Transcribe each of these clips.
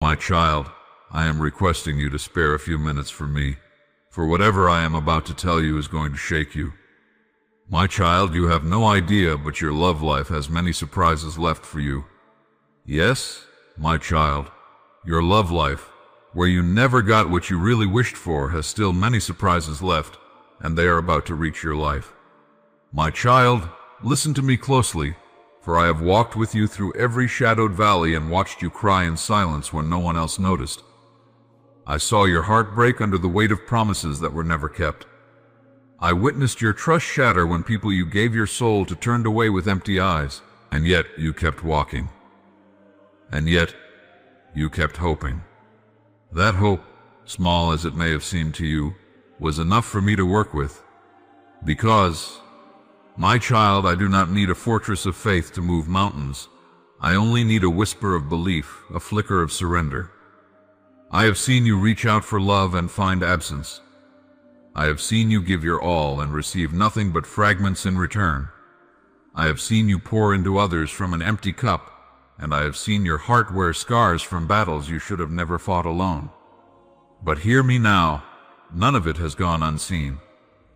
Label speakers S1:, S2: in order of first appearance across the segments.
S1: My child, I am requesting you to spare a few minutes for me, for whatever I am about to tell you is going to shake you. My child, you have no idea, but your love life has many surprises left for you. Yes, my child, your love life, where you never got what you really wished for, has still many surprises left, and they are about to reach your life. My child, listen to me closely, for I have walked with you through every shadowed valley and watched you cry in silence when no one else noticed. I saw your heart break under the weight of promises that were never kept. I witnessed your trust shatter when people you gave your soul to turned away with empty eyes, and yet you kept walking. And yet you kept hoping. That hope, small as it may have seemed to you, was enough for me to work with. Because, my child, I do not need a fortress of faith to move mountains. I only need a whisper of belief, a flicker of surrender. I have seen you reach out for love and find absence. I have seen you give your all and receive nothing but fragments in return. I have seen you pour into others from an empty cup, and I have seen your heart wear scars from battles you should have never fought alone. But hear me now, none of it has gone unseen.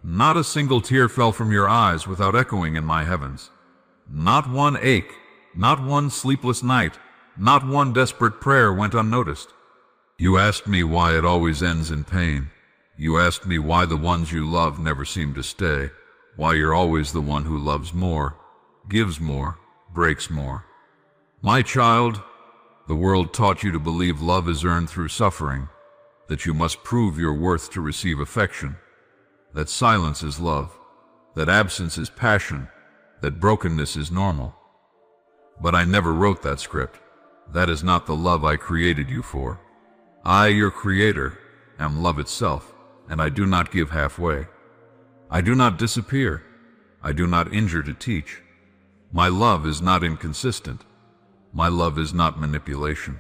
S1: Not a single tear fell from your eyes without echoing in my heavens. Not one ache, not one sleepless night, not one desperate prayer went unnoticed. You asked me why it always ends in pain. You asked me why the ones you love never seem to stay, why you're always the one who loves more, gives more, breaks more. My child, the world taught you to believe love is earned through suffering, that you must prove your worth to receive affection, that silence is love, that absence is passion, that brokenness is normal. But I never wrote that script. That is not the love I created you for. I, your creator, am love itself, and I do not give halfway. I do not disappear. I do not injure to teach. My love is not inconsistent. My love is not manipulation.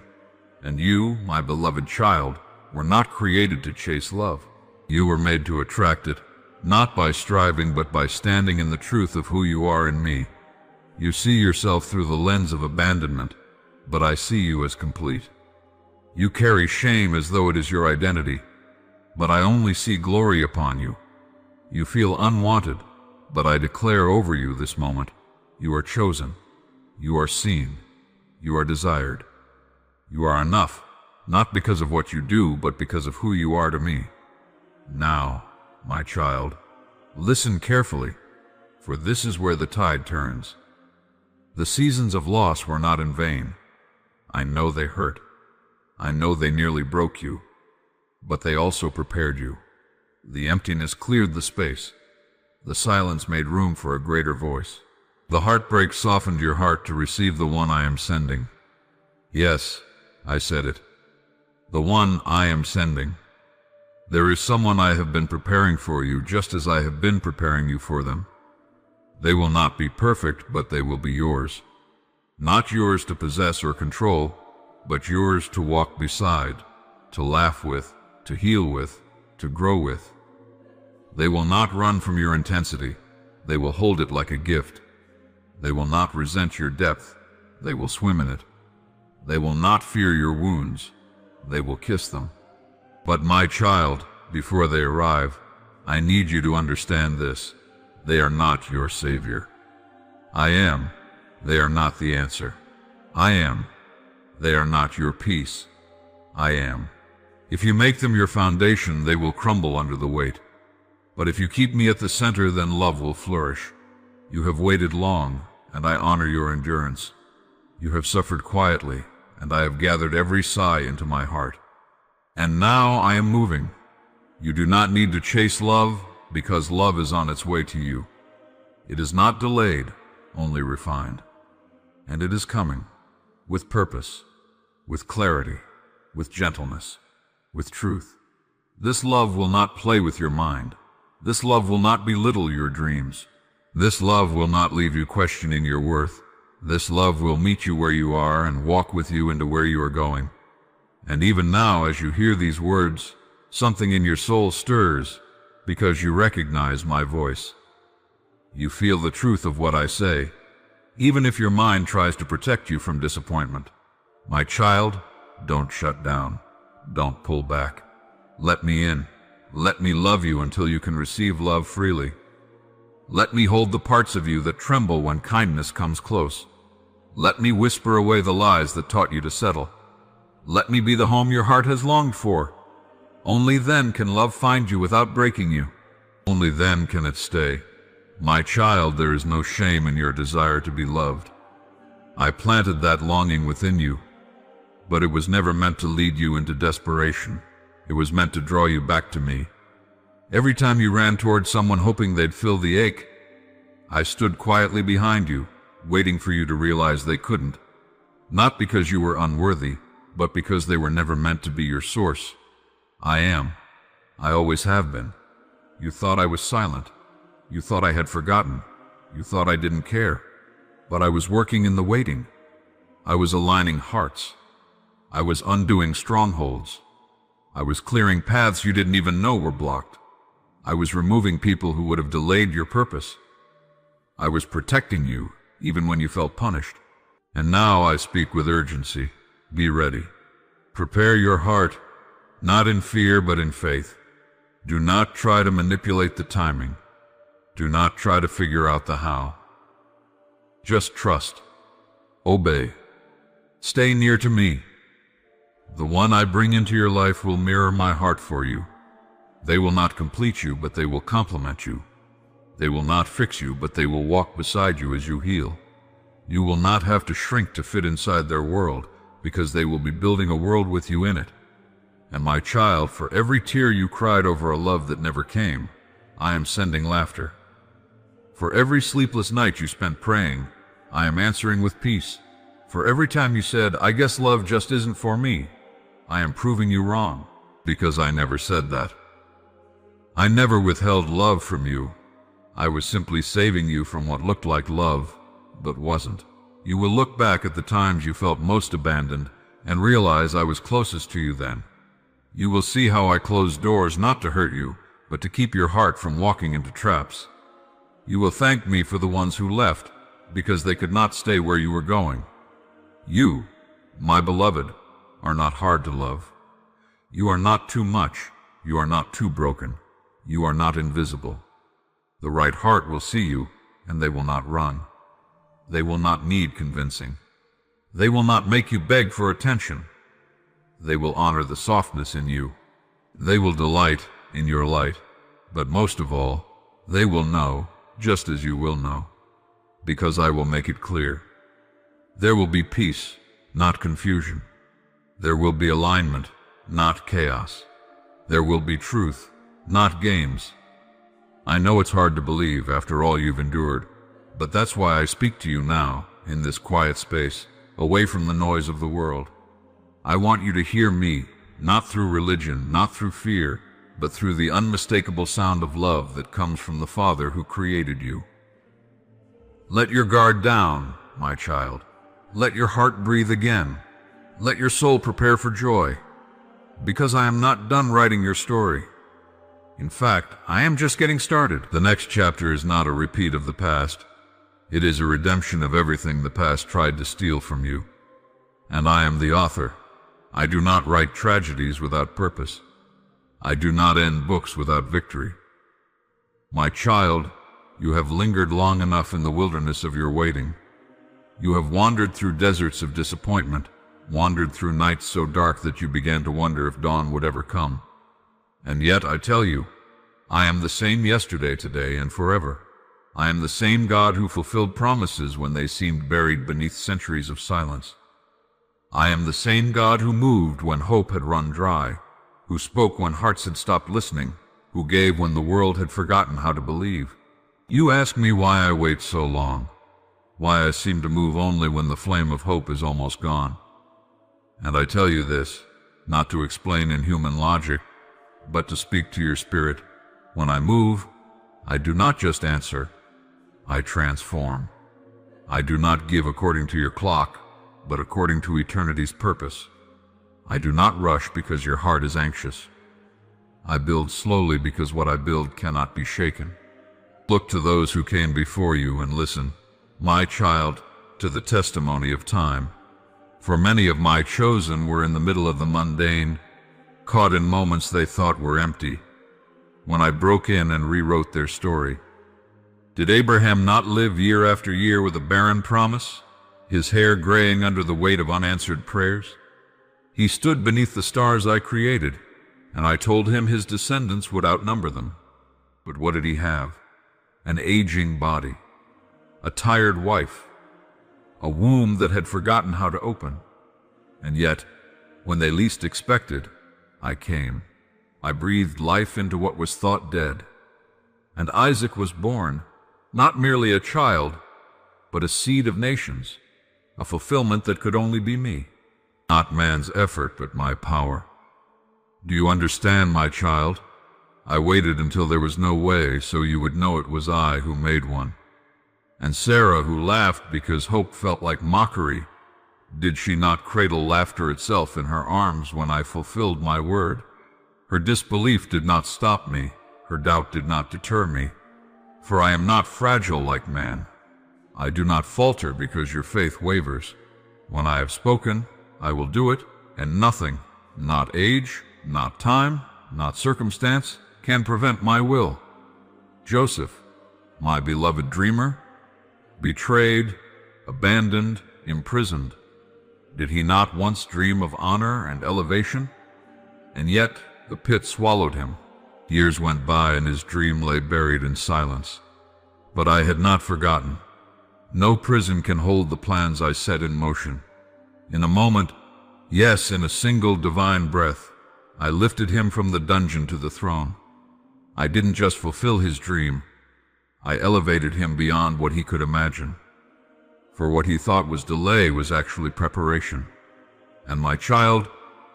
S1: And you, my beloved child, were not created to chase love. You were made to attract it, not by striving but by standing in the truth of who you are in me. You see yourself through the lens of abandonment, but I see you as complete. You carry shame as though it is your identity, but I only see glory upon you. You feel unwanted, but I declare over you this moment, you are chosen, you are seen, you are desired. You are enough, not because of what you do, but because of who you are to me. Now, my child, listen carefully, for this is where the tide turns. The seasons of loss were not in vain. I know they hurt. I know they nearly broke you. But they also prepared you. The emptiness cleared the space. The silence made room for a greater voice. The heartbreak softened your heart to receive the one I am sending. Yes, I said it. The one I am sending. There is someone I have been preparing for you, just as I have been preparing you for them. They will not be perfect, but they will be yours. Not yours to possess or control, but yours to walk beside, to laugh with, to heal with, to grow with. They will not run from your intensity. They will hold it like a gift. They will not resent your depth. They will swim in it. They will not fear your wounds. They will kiss them. But my child, before they arrive, I need you to understand this. They are not your savior. I am. They are not the answer. I am. They are not your peace. I am. If you make them your foundation, they will crumble under the weight. But if you keep me at the center, then love will flourish. You have waited long, and I honor your endurance. You have suffered quietly, and I have gathered every sigh into my heart. And now I am moving. You do not need to chase love, because love is on its way to you. It is not delayed, only refined. And it is coming, with purpose, with clarity, with gentleness, with truth. This love will not play with your mind. This love will not belittle your dreams. This love will not leave you questioning your worth. This love will meet you where you are and walk with you into where you are going. And even now, as you hear these words, something in your soul stirs, because you recognize my voice. You feel the truth of what I say, even if your mind tries to protect you from disappointment. My child, Don't shut down. Don't pull back. Let me in. Let me love you until you can receive love freely. Let me hold the parts of you that tremble when kindness comes close. Let me whisper away the lies that taught you to settle. Let me be the home your heart has longed for. Only then can love find you without breaking you. Only then can it stay. My child, there is no shame in your desire to be loved. I planted that longing within you, but it was never meant to lead you into desperation. It was meant to draw you back to me. Every time you ran toward someone hoping they'd fill the ache, I stood quietly behind you, waiting for you to realize they couldn't. Not because you were unworthy, but because they were never meant to be your source. I am. I always have been. You thought I was silent. You thought I had forgotten. You thought I didn't care. But I was working in the waiting. I was aligning hearts. I was undoing strongholds. I was clearing paths you didn't even know were blocked. I was removing people who would have delayed your purpose. I was protecting you, even when you felt punished. And now I speak with urgency. Be ready. Prepare your heart, not in fear but in faith. Do not try to manipulate the timing. Do not try to figure out the how. Just trust. Obey. Stay near to me. The one I bring into your life will mirror my heart for you. They will not complete you, but they will complement you. They will not fix you, but they will walk beside you as you heal. You will not have to shrink to fit inside their world, because they will be building a world with you in it. And my child, for every tear you cried over a love that never came, I am sending laughter. For every sleepless night you spent praying, I am answering with peace. For every time you said, I guess love just isn't for me, I am proving you wrong, because I never said that. I never withheld love from you. I was simply saving you from what looked like love, but wasn't. You will look back at the times you felt most abandoned and realize I was closest to you then. You will see how I closed doors not to hurt you, but to keep your heart from walking into traps. You will thank me for the ones who left, because they could not stay where you were going. You, my beloved, are not hard to love. You are not too much. You are not too broken. You are not invisible. The right heart will see you, and they will not run. They will not need convincing. They will not make you beg for attention. They will honor the softness in you. They will delight in your light. But most of all, they will know, just as you will know, because I will make it clear. There will be peace, not confusion. There will be alignment, not chaos. There will be truth, not games. I know it's hard to believe after all you've endured, but that's why I speak to you now, in this quiet space, away from the noise of the world. I want you to hear me, not through religion, not through fear, but through the unmistakable sound of love that comes from the Father who created you. Let your guard down, my child. Let your heart breathe again. Let your soul prepare for joy, because I am not done writing your story. In fact, I am just getting started. The next chapter is not a repeat of the past. It is a redemption of everything the past tried to steal from you. And I am the author. I do not write tragedies without purpose. I do not end books without victory. My child, you have lingered long enough in the wilderness of your waiting. You have wandered through deserts of disappointment, wandered through nights so dark that you began to wonder if dawn would ever come. And yet, I tell you, I am the same yesterday, today, and forever. I am the same God who fulfilled promises when they seemed buried beneath centuries of silence. I am the same God who moved when hope had run dry, who spoke when hearts had stopped listening, who gave when the world had forgotten how to believe. You ask me why I wait so long, why I seem to move only when the flame of hope is almost gone. And I tell you this, not to explain in human logic, but to speak to your spirit. When I move, I do not just answer, I transform. I do not give according to your clock, but according to eternity's purpose. I do not rush because your heart is anxious. I build slowly because what I build cannot be shaken. Look to those who came before you and listen, my child, to the testimony of time. For many of my chosen were in the middle of the mundane, caught in moments they thought were empty, when I broke in and rewrote their story. Did Abraham not live year after year with a barren promise, his hair graying under the weight of unanswered prayers? He stood beneath the stars I created, and I told him his descendants would outnumber them. But what did he have? An aging body, a tired wife, a womb that had forgotten how to open. And yet, when they least expected, I came. I breathed life into what was thought dead. And Isaac was born, not merely a child, but a seed of nations, a fulfillment that could only be me. Not man's effort, but my power. Do you understand, my child? I waited until there was no way, so you would know it was I who made one. And Sarah, who laughed because hope felt like mockery, did she not cradle laughter itself in her arms when I fulfilled my word? Her disbelief did not stop me, her doubt did not deter me, for I am not fragile like man. I do not falter because your faith wavers. When I have spoken, I will do it, and nothing, not age, not time, not circumstance, can prevent my will. Joseph, my beloved dreamer, betrayed, abandoned, imprisoned, did he not once dream of honor and elevation? And yet the pit swallowed him. Years went by and his dream lay buried in silence. But I had not forgotten. No prison can hold the plans I set in motion. In a moment, yes, in a single divine breath, I lifted him from the dungeon to the throne. I didn't just fulfill his dream, I elevated him beyond what he could imagine. For what he thought was delay was actually preparation. And my child,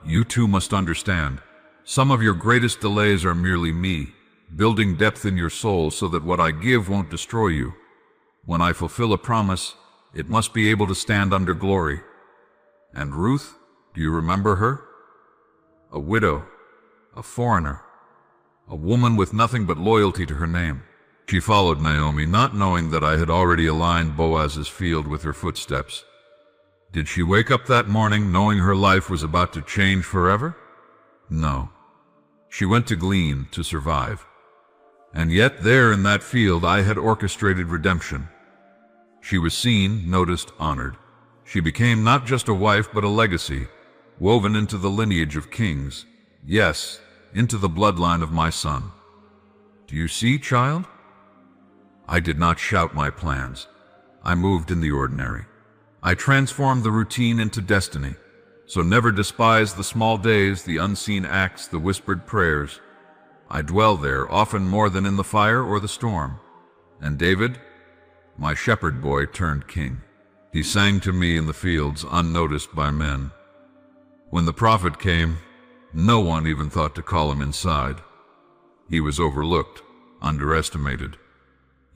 S1: you too must understand, some of your greatest delays are merely me, building depth in your soul so that what I give won't destroy you. When I fulfill a promise, it must be able to stand under glory. And Ruth, do you remember her? A widow, a foreigner, a woman with nothing but loyalty to her name. She followed Naomi, not knowing that I had already aligned Boaz's field with her footsteps. Did she wake up that morning knowing her life was about to change forever? No. She went to glean, to survive. And yet there in that field I had orchestrated redemption. She was seen, noticed, honored. She became not just a wife but a legacy, woven into the lineage of kings. Yes, into the bloodline of my son. Do you see, child? I did not shout my plans. I moved in the ordinary. I transformed the routine into destiny. So never despise the small days, the unseen acts, the whispered prayers. I dwell there, often more than in the fire or the storm. And David, my shepherd boy, turned king. He sang to me in the fields, unnoticed by men. When the prophet came, no one even thought to call him inside. He was overlooked, underestimated.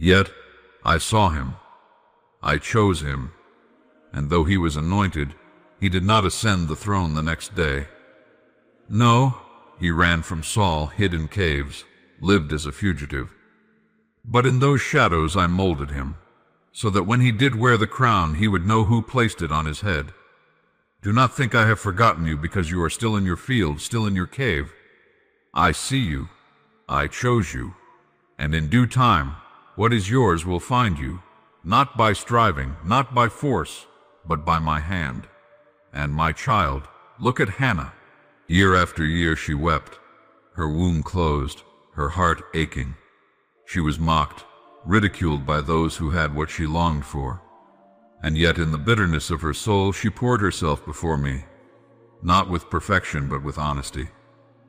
S1: Yet I saw him. I chose him. And though he was anointed, he did not ascend the throne the next day. No, he ran from Saul, hid in caves, lived as a fugitive. But in those shadows I molded him, so that when he did wear the crown, he would know who placed it on his head. Do not think I have forgotten you because you are still in your field, still in your cave. I see you. I chose you. And in due time, what is yours will find you, not by striving, not by force, but by my hand. And my child, look at Hannah. Year after year she wept, her womb closed, her heart aching. She was mocked, ridiculed by those who had what she longed for. And yet in the bitterness of her soul she poured herself before me, not with perfection but with honesty.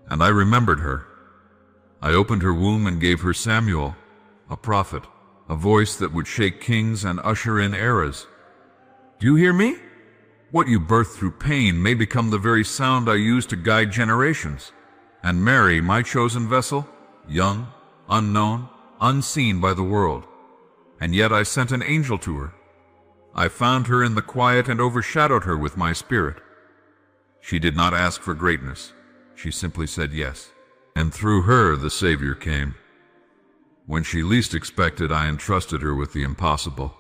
S1: And I remembered her. I opened her womb and gave her Samuel, a prophet, a voice that would shake kings and usher in eras. Do you hear me? What you birth through pain may become the very sound I use to guide generations. And Mary, my chosen vessel, young, unknown, unseen by the world. And yet I sent an angel to her. I found her in the quiet and overshadowed her with my spirit. She did not ask for greatness. She simply said yes. And through her the Savior came. When she least expected, I entrusted her with the impossible.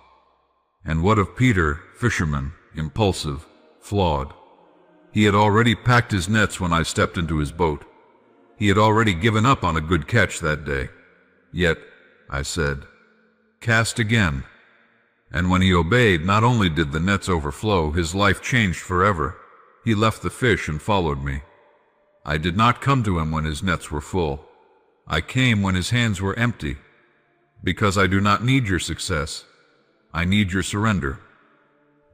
S1: And what of Peter, fisherman, impulsive, flawed. He had already packed his nets when I stepped into his boat. He had already given up on a good catch that day. Yet, I said, "Cast again." And when he obeyed, not only did the nets overflow, his life changed forever. He left the fish and followed me. I did not come to him when his nets were full. I came when his hands were empty. Because I do not need your success. I need your surrender.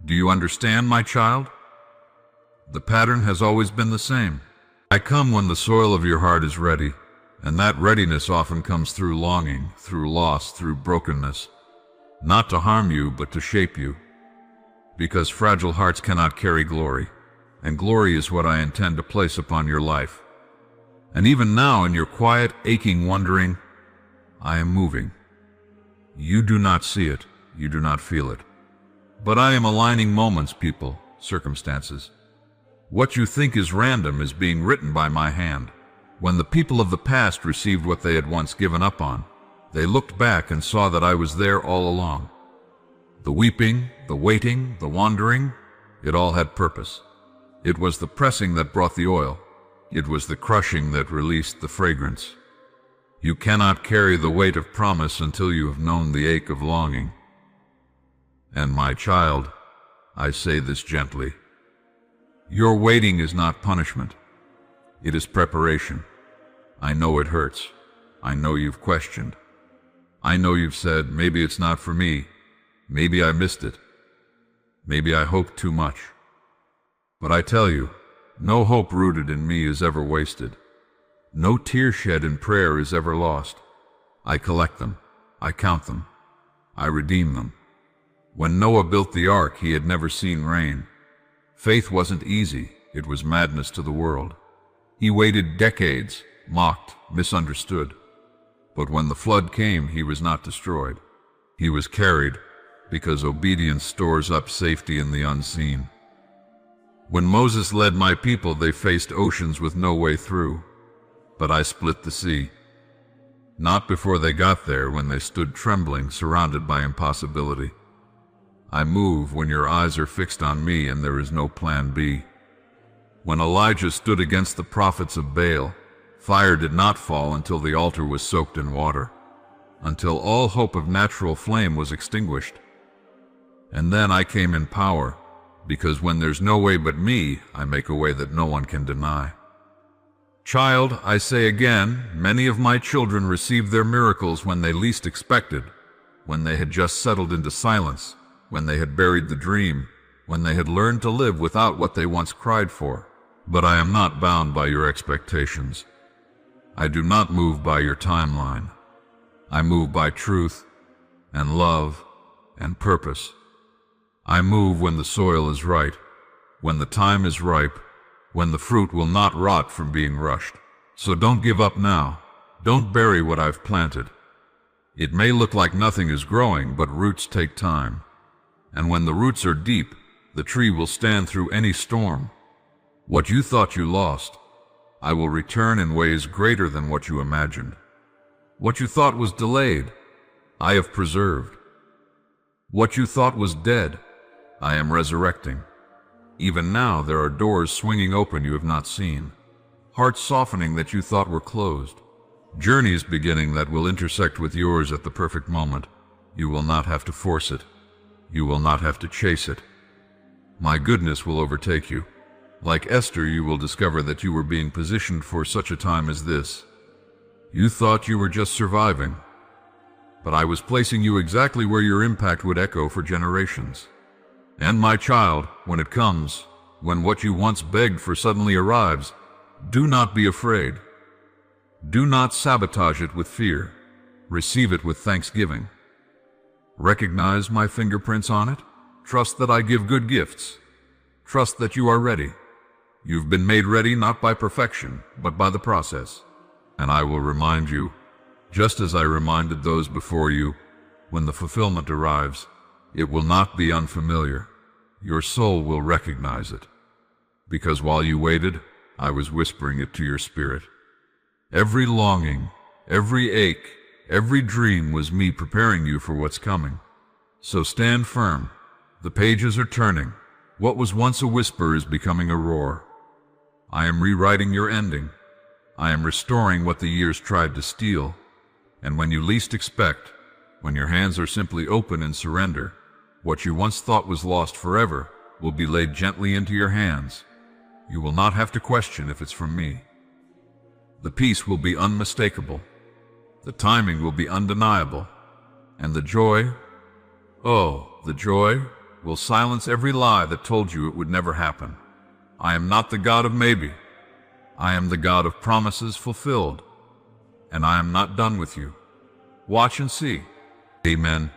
S1: Do you understand, my child? The pattern has always been the same. I come when the soil of your heart is ready, and that readiness often comes through longing, through loss, through brokenness. Not to harm you, but to shape you. Because fragile hearts cannot carry glory, and glory is what I intend to place upon your life. And even now, in your quiet, aching wondering, I am moving. You do not see it, you do not feel it. But I am aligning moments, people, circumstances. What you think is random is being written by my hand. When the people of the past received what they had once given up on, they looked back and saw that I was there all along. The weeping, the waiting, the wandering, it all had purpose. It was the pressing that brought the oil. It was the crushing that released the fragrance. You cannot carry the weight of promise until you have known the ache of longing. And my child, I say this gently, your waiting is not punishment. It is preparation. I know it hurts. I know you've questioned. I know you've said, maybe it's not for me. Maybe I missed it. Maybe I hoped too much. But I tell you, no hope rooted in me is ever wasted. No tear shed in prayer is ever lost. I collect them. I count them. I redeem them. When Noah built the ark, he had never seen rain. Faith wasn't easy. It was madness to the world. He waited decades, mocked, misunderstood. But when the flood came, he was not destroyed. He was carried, because obedience stores up safety in the unseen. When Moses led my people, they faced oceans with no way through. But I split the sea. Not before they got there, when they stood trembling, surrounded by impossibility. I move when your eyes are fixed on me and there is no plan B. When Elijah stood against the prophets of Baal, fire did not fall until the altar was soaked in water, until all hope of natural flame was extinguished. And then I came in power, because when there's no way but me, I make a way that no one can deny. Child, I say again, many of my children received their miracles when they least expected, when they had just settled into silence, when they had buried the dream, when they had learned to live without what they once cried for. But I am not bound by your expectations. I do not move by your timeline. I move by truth and love and purpose. I move when the soil is right, when the time is ripe, when the fruit will not rot from being rushed. So don't give up now. Don't bury what I've planted. It may look like nothing is growing, but roots take time. And when the roots are deep, the tree will stand through any storm. What you thought you lost, I will return in ways greater than what you imagined. What you thought was delayed, I have preserved. What you thought was dead, I am resurrecting. Even now there are doors swinging open you have not seen, hearts softening that you thought were closed, journeys beginning that will intersect with yours at the perfect moment. You will not have to force it. You will not have to chase it. My goodness will overtake you. Like Esther, you will discover that you were being positioned for such a time as this. You thought you were just surviving, but I was placing you exactly where your impact would echo for generations. And my child, when it comes, when what you once begged for suddenly arrives, do not be afraid. Do not sabotage it with fear. Receive it with thanksgiving. Recognize my fingerprints on it. Trust that I give good gifts. Trust that you are ready. You've been made ready not by perfection, but by the process. And I will remind you, just as I reminded those before you, when the fulfillment arrives, it will not be unfamiliar. Your soul will recognize it. Because while you waited, I was whispering it to your spirit. Every longing, every ache, every dream was me preparing you for what's coming. So stand firm. The pages are turning. What was once a whisper is becoming a roar. I am rewriting your ending. I am restoring what the years tried to steal. And when you least expect, when your hands are simply open in surrender, what you once thought was lost forever will be laid gently into your hands. You will not have to question if it's from me. The peace will be unmistakable. The timing will be undeniable. And the joy, oh, the joy, will silence every lie that told you it would never happen. I am not the God of maybe. I am the God of promises fulfilled. And I am not done with you. Watch and see. Amen.